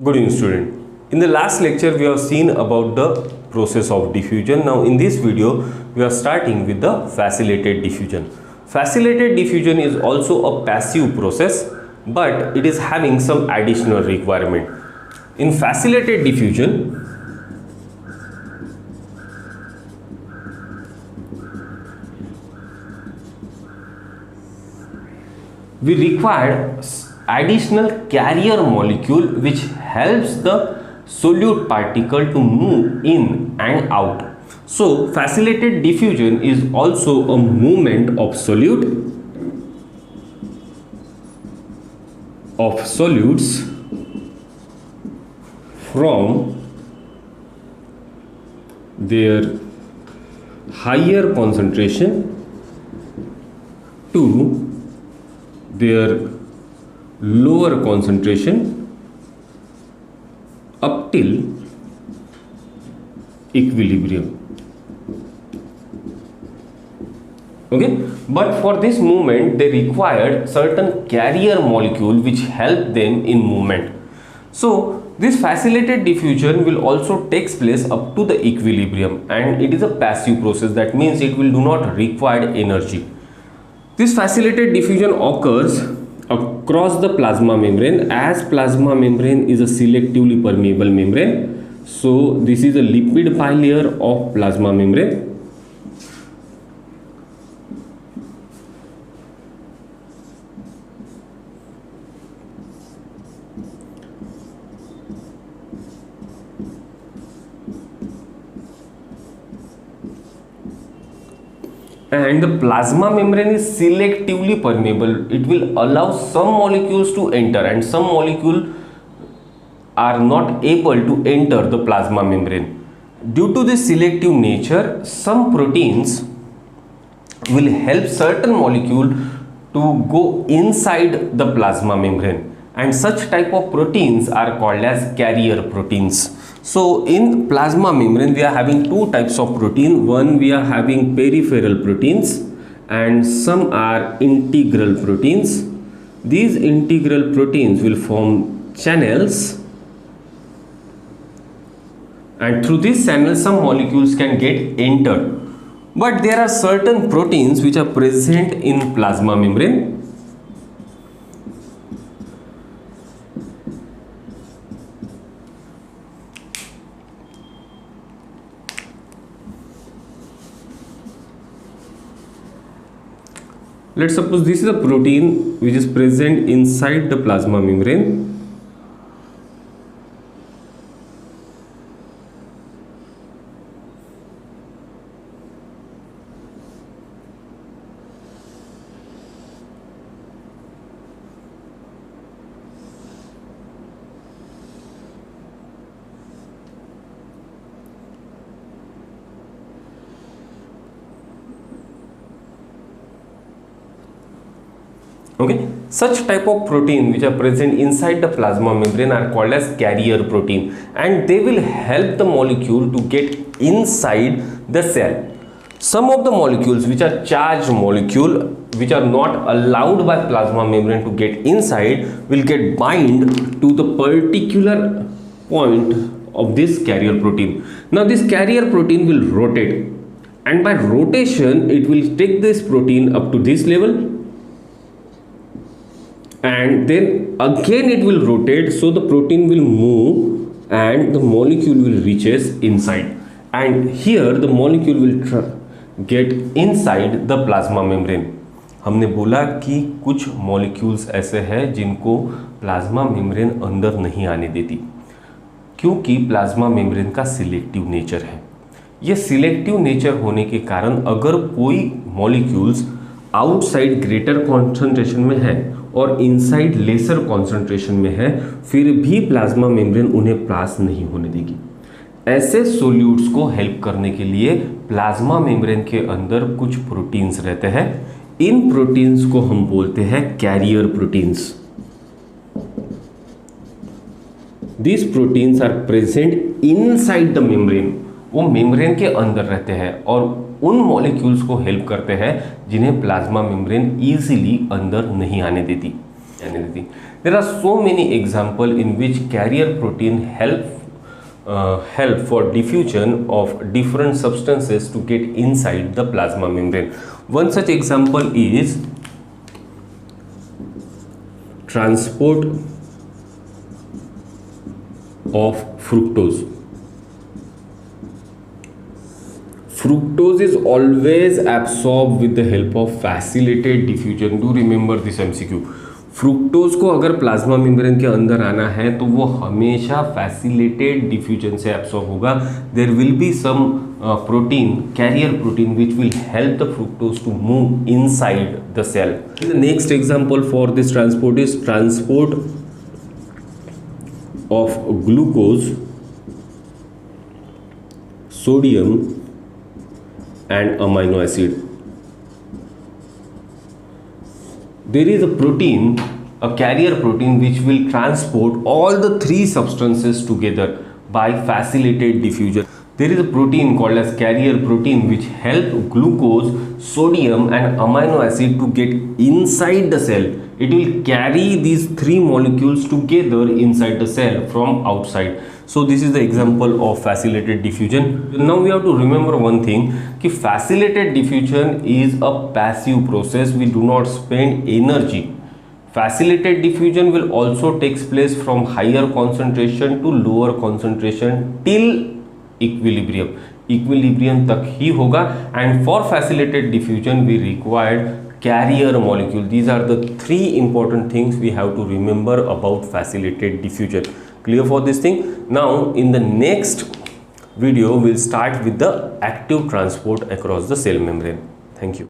Good evening, student. In the last lecture, we have seen about the process of diffusion. Now, in this video, we are starting with the facilitated diffusion. Facilitated diffusion is also a passive process, but it is having some additional requirement. In facilitated diffusion, we require additional carrier molecule which helps the solute particle to move in and out. So facilitated diffusion is also a movement of solutes from their higher concentration to their lower concentration up till equilibrium. Okay, but for this movement they required certain carrier molecule which help them in movement. So this facilitated diffusion will also takes place up to the equilibrium, and it is a passive process. That means it will do not require energy. This facilitated diffusion occurs across the plasma membrane, as plasma membrane is a selectively permeable membrane. So this is a lipid bilayer of plasma membrane. And the plasma membrane is selectively permeable. It will allow some molecules to enter and some molecules are not able to enter the plasma membrane. Due to this selective nature, some proteins will help certain molecule to go inside the plasma membrane, and such type of proteins are called as carrier proteins. So in plasma membrane we are having two types of protein. One, we are having peripheral proteins and some are integral proteins. These integral proteins will form channels, and through these channels some molecules can get entered. But there are certain proteins which are present in plasma membrane. Let's suppose this is a protein which is present inside the plasma membrane. Okay, such type of protein which are present inside the plasma membrane are called as carrier protein, and they will help the molecule to get inside the cell. Some of the molecules which are charged molecule which are not allowed by plasma membrane to get inside will get bind to the particular point of this carrier protein. Now this carrier protein will rotate, and by rotation it will take this protein up to this level, and then again it will rotate, so the protein will move and the molecule will reaches inside, and here the molecule will get inside the plasma membrane. हमने बोला कि कुछ molecules ऐसे हैं जिनको plasma membrane अंदर नहीं आने देती, क्योंकि प्लाज्मा मेम्ब्रेन का सिलेक्टिव नेचर है. ये सिलेक्टिव नेचर होने के कारण अगर कोई मॉलिक्यूल्स आउटसाइड ग्रेटर कॉन्सेंट्रेशन में है और इनसाइड लेसर कॉन्सेंट्रेशन में है, फिर भी प्लाज्मा मेम्ब्रेन उन्हें पास नहीं होने देगी. ऐसे सोल्यूट्स को हेल्प करने के लिए प्लाज्मा मेम्ब्रेन के अंदर कुछ प्रोटीन्स रहते हैं. इन प्रोटीन्स को हम बोलते हैं carrier proteins. These proteins are present inside the membrane. वो मेम्ब्रेन के अंदर रहते हैं और उन मॉलिक्यूल्स को हेल्प करते हैं जिन्हें प्लाज्मा मेम्ब्रेन इजीली अंदर नहीं आने देती. anything. There are so many examples in which carrier protein help for diffusion of different substances to get inside the plasma membrane. One such example is transport of fructose. Fructose is always absorbed with the help of facilitated diffusion. Do remember this MCQ. Fructose को अगर plasma membrane के अंदर आना है तो वो हमेशा facilitated diffusion से एब्सॉर्ब होगा. There will be some protein, carrier protein, which will help the fructose to move inside the cell. The next example for this transport is transport of glucose, sodium and amino acid. There is a protein, a carrier protein, which will transport all the three substances together by facilitated diffusion. There is a protein called as carrier protein which help glucose, sodium and amino acid to get inside the cell. It will carry these three molecules together inside the cell from outside. So this is the example of facilitated diffusion. Now we have to remember one thing, कि facilitated diffusion is a passive process. We do not spend energy. Facilitated diffusion will also takes place from higher concentration to lower concentration till equilibrium. Equilibrium तक ही होगा. And for facilitated diffusion we required carrier molecule. These are the three important things we have to remember about facilitated diffusion. Clear for this thing? Now in the next video we'll start with the active transport across the cell membrane. Thank you.